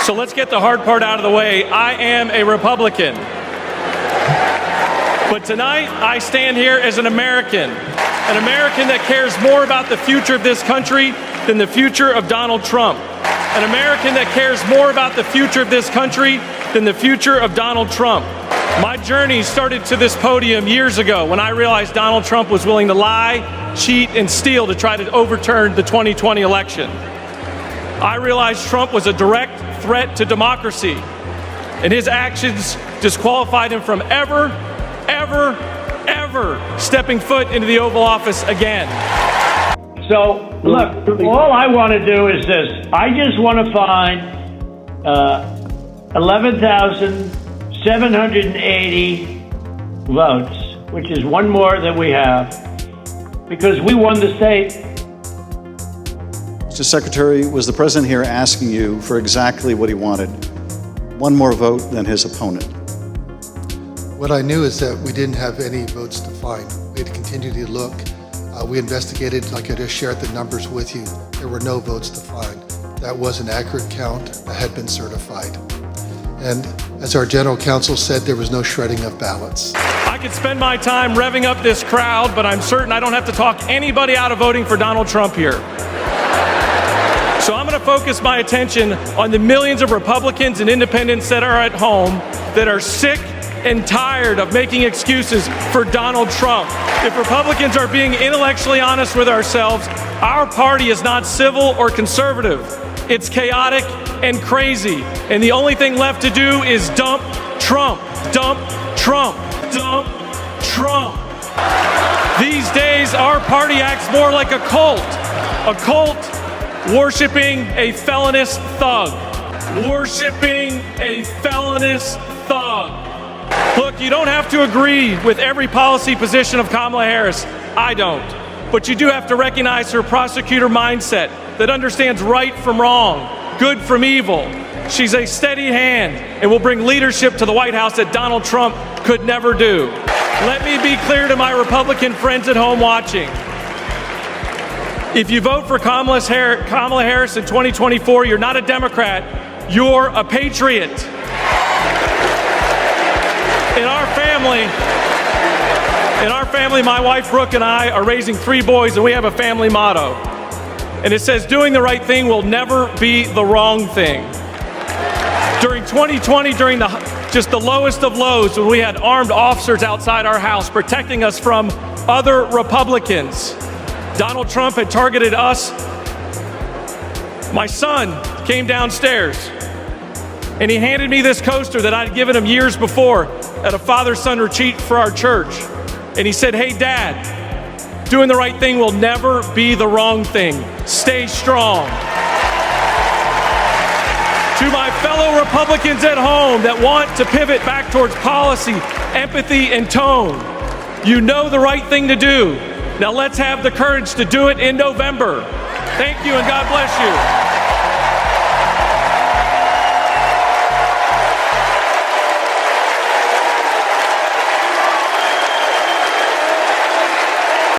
So let's get the hard part out of the way. I am a Republican. But tonight, I stand here as an American that cares more about the future of this country than the future of Donald Trump. An American that cares more about the future of this country than the future of Donald Trump. My journey started to this podium years ago when I realized Donald Trump was willing to lie, cheat, and steal to try to overturn the 2020 election. I realized Trump was a direct threat to democracy, and his actions disqualified him from ever stepping foot into the Oval Office again. So, look, all I want to do is this. I just want to find 11,780 votes, which is one more than we have, because we won the state. Mr. Secretary, was the president here asking you for exactly what he wanted? One more vote than his opponent. What I knew is that we didn't have any votes to find. We had to continue to look. We investigated, like I just shared the numbers with you. There were no votes to find. That was an accurate count that had been certified. And as our general counsel said, there was no shredding of ballots. I could spend my time revving up this crowd, but I'm certain I don't have to talk anybody out of voting for Donald Trump here. So I'm going to focus my attention on the millions of Republicans and independents that are at home that are sick and tired of making excuses for Donald Trump. If Republicans are being intellectually honest with ourselves, our party is not civil or conservative. It's chaotic and crazy. And the only thing left to do is dump Trump, dump Trump, dump Trump. These days, our party acts more like a cult worshiping a felonious thug, worshiping a felonious thug. Look, you don't have to agree with every policy position of Kamala Harris. I don't. But you do have to recognize her prosecutor mindset that understands right from wrong, good from evil. She's a steady hand and will bring leadership to the White House that Donald Trump could never do. Let me be clear to my Republican friends at home watching. If you vote for Kamala Harris in 2024, you're not a Democrat, you're a patriot. In our family, my wife Brooke and I are raising 3 boys, and we have a family motto. And it says, doing the right thing will never be the wrong thing. During 2020, during just the lowest of lows, when we had armed officers outside our house protecting us from other Republicans, Donald Trump had targeted us. My son came downstairs, and he handed me this coaster that I'd given him years before at a father-son retreat for our church. And he said, hey, Dad, doing the right thing will never be the wrong thing. Stay strong. To my fellow Republicans at home that want to pivot back towards policy, empathy, and tone, you know the right thing to do. Now let's have the courage to do it in November. Thank you, and God bless you.